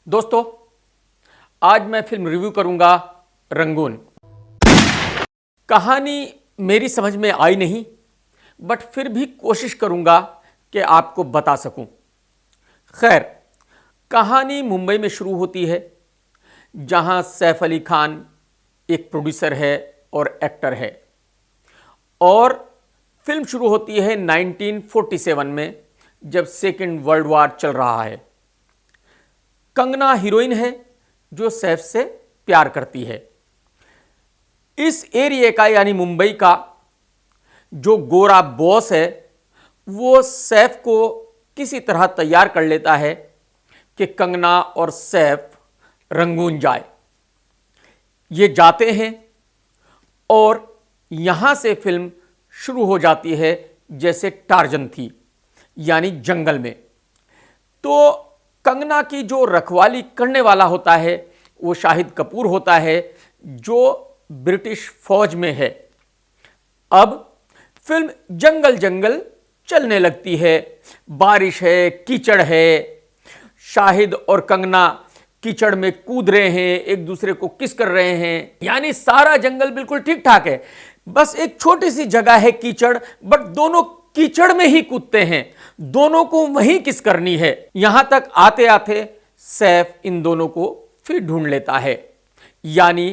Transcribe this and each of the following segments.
दोस्तों, आज मैं फिल्म रिव्यू करूंगा रंगून। कहानी मेरी समझ में आई नहीं, बट फिर भी कोशिश करूंगा कि आपको बता सकूं। खैर, कहानी मुंबई में शुरू होती है, जहां सैफ अली खान एक प्रोड्यूसर है और एक्टर है। और फिल्म शुरू होती है 1947 में, जब सेकेंड वर्ल्ड वॉर चल रहा है। कंगना हीरोइन है जो सैफ से प्यार करती है। इस एरिया का यानी मुंबई का जो गोरा बॉस है, वो सैफ को किसी तरह तैयार कर लेता है कि कंगना और सैफ रंगून जाए। ये जाते हैं और यहां से फिल्म शुरू हो जाती है जैसे टार्जन थी, यानी जंगल में। तो कंगना की जो रखवाली करने वाला होता है वो शाहिद कपूर होता है, जो ब्रिटिश फौज में है। अब फिल्म जंगल जंगल चलने लगती है, बारिश है, कीचड़ है। शाहिद और कंगना कीचड़ में कूद रहे हैं, एक दूसरे को किस कर रहे हैं, यानी सारा जंगल बिल्कुल ठीक ठाक है। बस एक छोटी सी जगह है कीचड़, बट दोनों कीचड़ में ही कूदते हैं, दोनों को वहीं किस करनी है। यहां तक आते आते सैफ इन दोनों को फिर ढूंढ लेता है, यानी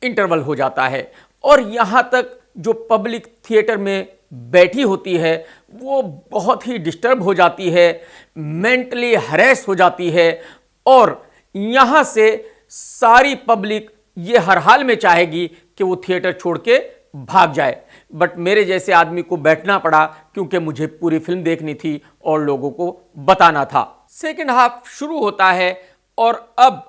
इंटरवल हो जाता है। और यहां तक जो पब्लिक थिएटर में बैठी होती है वो बहुत ही डिस्टर्ब हो जाती है, मेंटली हरेस हो जाती है। और यहां से सारी पब्लिक ये हर हाल में चाहेगी कि वो थिएटर छोड़ के भाग जाए, बट मेरे जैसे आदमी को बैठना पड़ा, क्योंकि मुझे पूरी फिल्म देखनी थी और लोगों को बताना था। सेकेंड हाफ शुरू होता है और अब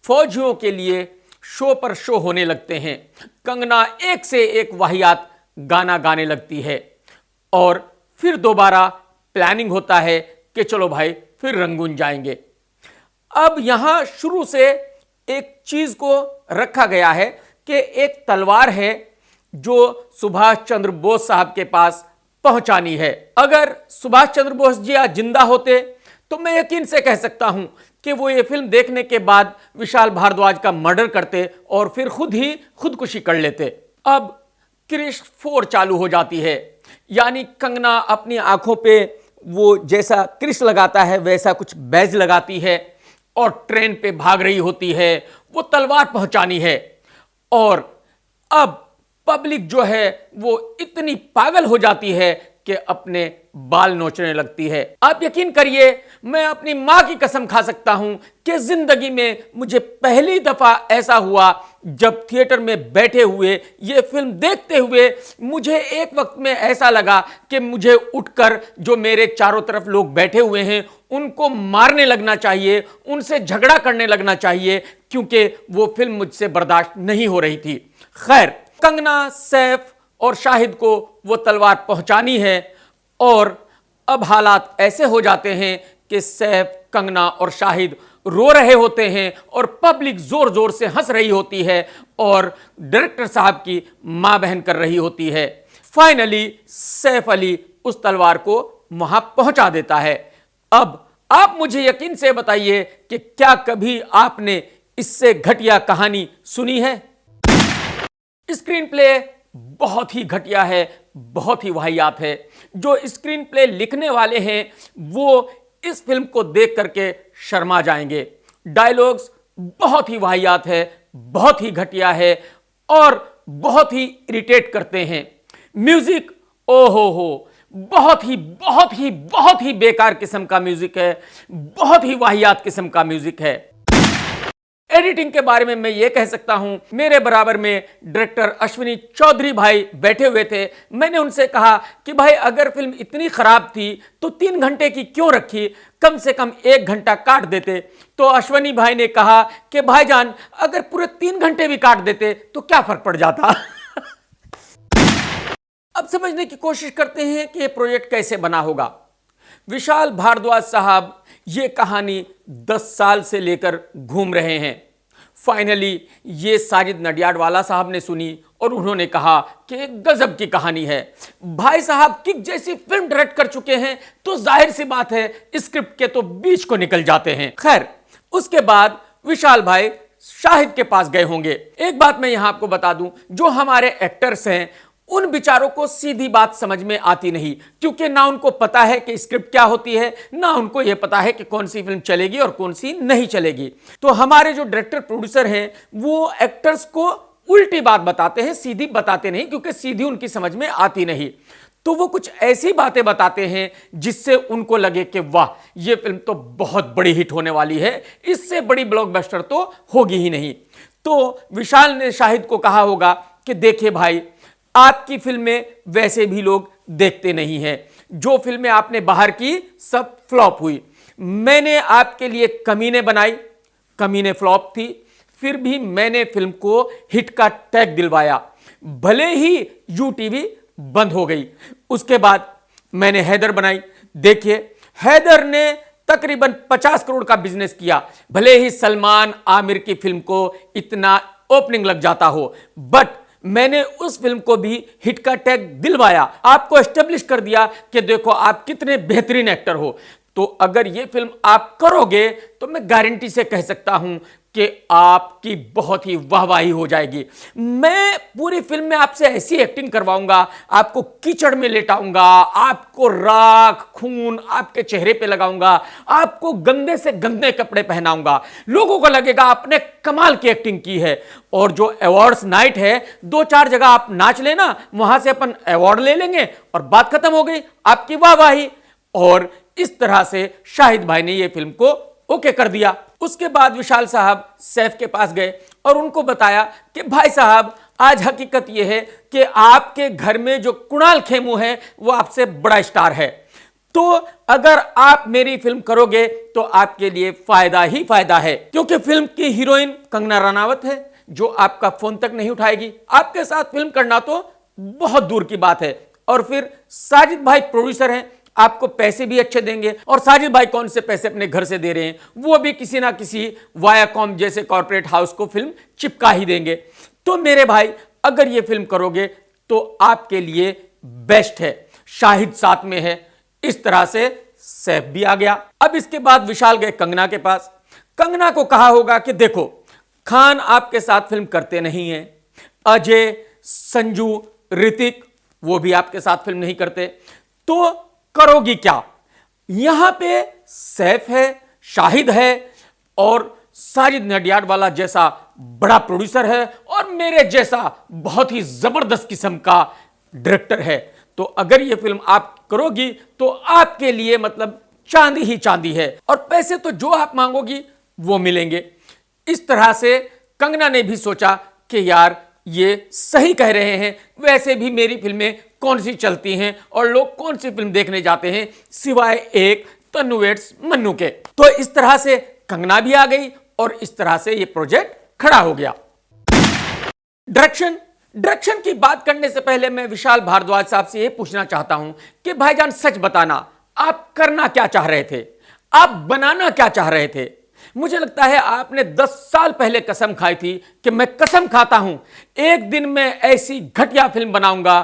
फौजियों के लिए शो पर शो होने लगते हैं। कंगना एक से एक वाहियात गाना गाने लगती है और फिर दोबारा प्लानिंग होता है कि चलो भाई फिर रंगून जाएंगे। अब यहां शुरू से एक चीज को रखा गया है कि एक तलवार है जो सुभाष चंद्र बोस साहब के पास पहुंचानी है। अगर सुभाष चंद्र बोस जी आज जिंदा होते तो मैं यकीन से कह सकता हूं कि वो ये फिल्म देखने के बाद विशाल भारद्वाज का मर्डर करते और फिर खुद ही खुदकुशी कर लेते। अब क्रिश 4 चालू हो जाती है, यानी कंगना अपनी आंखों पे वो जैसा क्रिश लगाता है वैसा कुछ बैज लगाती है और ट्रेन पे भाग रही होती है, वो तलवार पहुंचानी है। और अब पब्लिक जो है वो इतनी पागल हो जाती है कि अपने बाल नोचने लगती है। आप यकीन करिए, मैं अपनी मां की कसम खा सकता हूं कि जिंदगी में मुझे पहली दफा ऐसा हुआ जब थिएटर में बैठे हुए ये फिल्म देखते हुए मुझे एक वक्त में ऐसा लगा कि मुझे उठकर जो मेरे चारों तरफ लोग बैठे हुए हैं उनको मारने लगना चाहिए, उनसे झगड़ा करने लगना चाहिए, क्योंकि वो फिल्म मुझसे बर्दाश्त नहीं हो रही थी। खैर, कंगना, सैफ और शाहिद को वो तलवार पहुंचानी है और अब हालात ऐसे हो जाते हैं कि सैफ, कंगना और शाहिद रो रहे होते हैं और पब्लिक जोर जोर से हंस रही होती है और डायरेक्टर साहब की मां बहन कर रही होती है। फाइनली सैफ अली उस तलवार को वहां पहुंचा देता है। अब आप मुझे यकीन से बताइए कि क्या कभी आपने इससे घटिया कहानी सुनी है? स्क्रीन प्ले बहुत ही घटिया है, बहुत ही वाहियात है। जो स्क्रीन प्ले लिखने वाले हैं वो इस फिल्म को देख करके शर्मा जाएंगे। डायलॉग्स बहुत ही वाहियात है, बहुत ही घटिया है और बहुत ही इरिटेट करते हैं। म्यूजिक, ओहो हो, बहुत ही बेकार किस्म का म्यूजिक है, बहुत ही वाहियात किस्म का म्यूजिक है। एडिटिंग के बारे में मैं ये कह सकता हूं, मेरे बराबर में डायरेक्टर अश्विनी चौधरी भाई बैठे हुए थे। मैंने उनसे कहा कि भाई अगर फिल्म इतनी खराब थी तो 3 घंटे की क्यों रखी, कम से कम 1 घंटा काट देते। तो अश्विनी भाई ने कहा कि भाईजान अगर पूरे 3 घंटे भी काट देते तो क्या फर्क पड़ जाता। अब समझने की कोशिश करते हैं कि यह प्रोजेक्ट कैसे बना होगा। विशाल भारद्वाज साहब ये कहानी 10 साल से लेकर घूम रहे हैं। फाइनली ये साजिद नडियाडवाला साहब ने सुनी और उन्होंने कहा कि एक गजब की कहानी है। भाई साहब किक जैसी फिल्म डायरेक्ट कर चुके हैं तो जाहिर सी बात है स्क्रिप्ट के तो बीच को निकल जाते हैं। खैर, उसके बाद विशाल भाई शाहिद के पास गए होंगे। एक बात मैं यहां आपको बता दूं, जो हमारे एक्टर्स हैं उन बेचारों को सीधी बात समझ में आती नहीं, क्योंकि ना उनको पता है कि स्क्रिप्ट क्या होती है, ना उनको यह पता है कि कौन सी फिल्म चलेगी और कौन सी नहीं चलेगी। तो हमारे जो डायरेक्टर प्रोड्यूसर हैं वो एक्टर्स को उल्टी बात बताते हैं, सीधी बताते नहीं, क्योंकि सीधी उनकी समझ में आती नहीं। तो वो कुछ ऐसी बातें बताते हैं जिससे उनको लगे कि वाह, ये फिल्म तो बहुत बड़ी हिट होने वाली है, इससे बड़ी ब्लॉकबस्टर तो होगी ही नहीं। तो विशाल ने शाहिद को कहा होगा कि देखिए भाई, आपकी फिल्में वैसे भी लोग देखते नहीं हैं, जो फिल्में आपने बाहर की सब फ्लॉप हुई। मैंने आपके लिए कमीने बनाई, कमीने फ्लॉप थी, फिर भी मैंने फिल्म को हिट का टैग दिलवाया, भले ही यूटीवी बंद हो गई। उसके बाद मैंने हैदर बनाई, देखिए हैदर ने तकरीबन 50 करोड़ का बिजनेस किया, भले ही सलमान आमिर की फिल्म को इतना ओपनिंग लग जाता हो, बट मैंने उस फिल्म को भी हिट का टैग दिलवाया, आपको एस्टेब्लिश कर दिया कि देखो आप कितने बेहतरीन एक्टर हो। तो अगर ये फिल्म आप करोगे तो मैं गारंटी से कह सकता हूं कि आपकी बहुत ही वाहवाही हो जाएगी। मैं पूरी फिल्म में आपसे ऐसी एक्टिंग करवाऊंगा, आपको कीचड़ में लेटाऊंगा, आपको राख खून आपके चेहरे पे लगाऊंगा, आपको गंदे से गंदे कपड़े पहनाऊंगा, लोगों को लगेगा आपने कमाल की एक्टिंग की है। और जो अवार्ड्स नाइट है, 2-4 जगह आप नाच लेना, वहां से अपन अवार्ड ले लेंगे और बात खत्म हो गई, आपकी वाहवाही। और इस तरह से शाहिद भाई ने यह फिल्म को ओके कर दिया। उसके बाद विशाल साहब सैफ के पास गए और उनको बताया कि भाई साहब, आज हकीकत यह है कि आपके घर में जो कुणाल खेमू है वो आपसे बड़ा स्टार है, तो अगर आप मेरी फिल्म करोगे तो आपके लिए फायदा ही फायदा है, क्योंकि फिल्म की हीरोइन कंगना रनावत है जो आपका फोन तक नहीं उठाएगी, आपके साथ फिल्म करना तो बहुत दूर की बात है। और फिर साजिद भाई प्रोड्यूसर हैं, आपको पैसे भी अच्छे देंगे, और साजिद भाई कौन से पैसे अपने घर से दे रहे हैं, वो भी किसी ना किसी वायाकॉम जैसे कॉर्पोरेट हाउस को फिल्म चिपका ही देंगे। तो मेरे भाई, अगर ये फिल्म करोगे तो आपके लिए बेस्ट है, शाहिद साथ में है। इस तरह से सैफ भी आ गया। अब इसके बाद विशाल गए कंगना के पास। कंगना को कहा होगा कि देखो, खान आपके साथ फिल्म करते नहीं है, अजय, संजू, ऋतिक वो भी आपके साथ फिल्म नहीं करते, तो करोगी क्या? यहां पे सैफ है, शाहिद है और साजिद नडियाडवाला जैसा बड़ा प्रोड्यूसर है और मेरे जैसा बहुत ही जबरदस्त किस्म का डायरेक्टर है। तो अगर यह फिल्म आप करोगी तो आपके लिए मतलब चांदी ही चांदी है, और पैसे तो जो आप मांगोगी वो मिलेंगे। इस तरह से कंगना ने भी सोचा कि यार ये सही कह रहे हैं, वैसे भी मेरी फिल्में कौन सी चलती हैं और लोग कौन सी फिल्म देखने जाते हैं सिवाय एक तन्नू वेड्स मन्नू के। तो इस तरह से कंगना भी आ गई और इस तरह से ये प्रोजेक्ट खड़ा हो गया। डायरेक्शन की बात करने से पहले मैं विशाल भारद्वाज साहब से ये पूछना चाहता हूं कि भाईजान सच बताना, आप करना क्या चाह रहे थे, आप बनाना क्या चाह रहे थे? मुझे लगता है आपने 10 साल पहले कसम खाई थी कि मैं कसम खाता हूं एक दिन मैं ऐसी घटिया फिल्म बनाऊंगा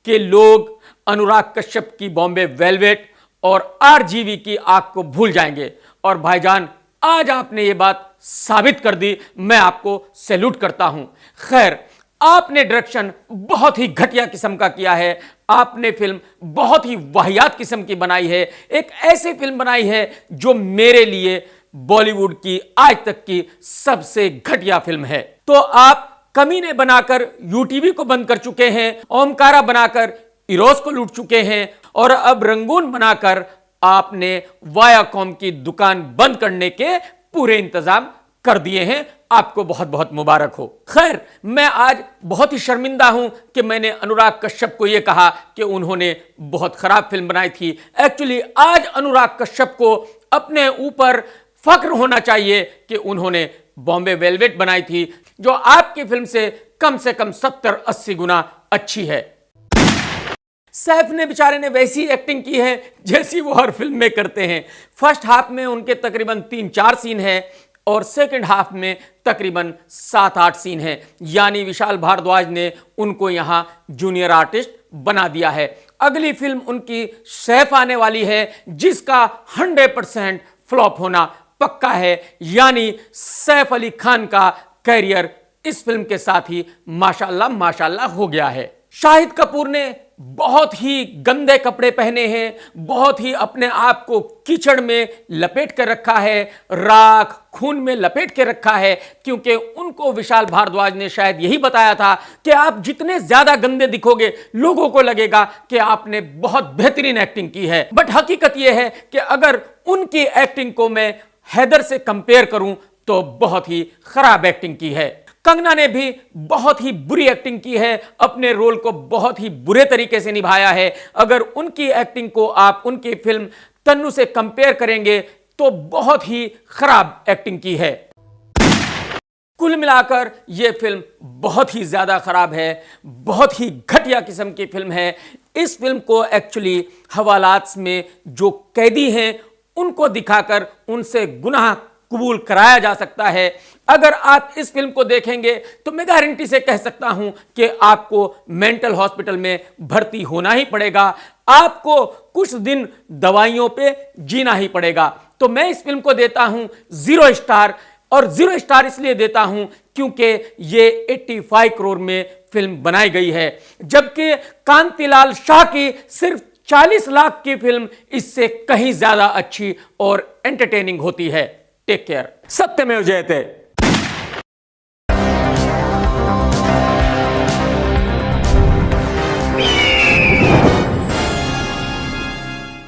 कि लोग अनुराग कश्यप की बॉम्बे वेलवेट और आरजीवी की आग को भूल जाएंगे। और भाईजान, आज आपने ये बात साबित कर दी, मैं आपको सैल्यूट करता हूं। खैर, आपने डायरेक्शन बहुत ही घटिया किस्म का किया है, आपने फिल्म बहुत ही वाहियात किस्म की बनाई है, एक ऐसी फिल्म बनाई है जो मेरे लिए बॉलीवुड की आज तक की सबसे घटिया फिल्म है। तो आप कमीने बनाकर यूटीवी को बंद कर चुके हैं, ओमकारा बनाकर इरोस को लूट चुके हैं, और अब रंगून बनाकर आपने वायाकॉम की दुकान बंद करने के पूरे इंतजाम कर दिए हैं। आपको बहुत बहुत मुबारक हो। खैर, मैं आज बहुत ही शर्मिंदा हूं कि मैंने अनुराग कश्यप को यह कहा कि उन्होंने बहुत खराब फिल्म बनाई थी। एक्चुअली आज अनुराग कश्यप को अपने ऊपर फक्र होना चाहिए कि उन्होंने बॉम्बे वेलवेट बनाई थी, जो आपकी फिल्म से कम 70-80 गुना अच्छी है। सैफ ने बेचारे ने वैसी एक्टिंग की है जैसी वो हर फिल्म में करते हैं। फर्स्ट हाफ में उनके तकरीबन 3-4 सीन है और सेकंड हाफ में तकरीबन 7-8 सीन है, यानी विशाल भारद्वाज ने उनको यहां जूनियर आर्टिस्ट बना दिया है। अगली फिल्म उनकी सैफ आने वाली है जिसका 100% फ्लॉप होना पक्का है, यानी सैफ अली खान का कैरियर इस फिल्म के साथ ही माशाल्लाह माशाल्लाह हो गया है। शाहिद कपूर ने बहुत ही गंदे कपड़े पहने हैं, बहुत ही अपने आप को कीचड़ में लपेट कर रखा है, राख खून में लपेट के रखा है, क्योंकि उनको विशाल भारद्वाज ने शायद यही बताया था कि आप जितने ज्यादा गंदे दिखोगे लोगों को लगेगा कि आपने बहुत बेहतरीन एक्टिंग की है। बट हकीकत यह है कि अगर उनकी एक्टिंग को मैं हैदर से कंपेयर करूं तो बहुत ही खराब एक्टिंग की है। कंगना ने भी बहुत ही बुरी एक्टिंग की है, अपने रोल को बहुत ही बुरे तरीके से निभाया है। अगर उनकी एक्टिंग को आप उनकी फिल्म तन्नू से कंपेयर करेंगे तो बहुत ही खराब एक्टिंग की है। कुल मिलाकर यह फिल्म बहुत ही ज्यादा खराब है, बहुत ही घटिया किस्म की फिल्म है। इस फिल्म को एक्चुअली हवालात में जो कैदी हैं उनको दिखाकर उनसे गुनाह कबूल कराया जा सकता है। अगर आप इस फिल्म को देखेंगे तो मैं गारंटी से कह सकता हूं कि आपको मेंटल हॉस्पिटल में भर्ती होना ही पड़ेगा, आपको कुछ दिन दवाइयों पे जीना ही पड़ेगा। तो मैं इस फिल्म को देता हूं 0 स्टार, और 0 स्टार इसलिए देता हूं क्योंकि ये 85 करोड़ में फिल्म बनाई गई है, जबकि कांतिलाल शाह की सिर्फ 40 लाख की फिल्म इससे कहीं ज्यादा अच्छी और एंटरटेनिंग होती है। Take care. सत्यमेव जयते।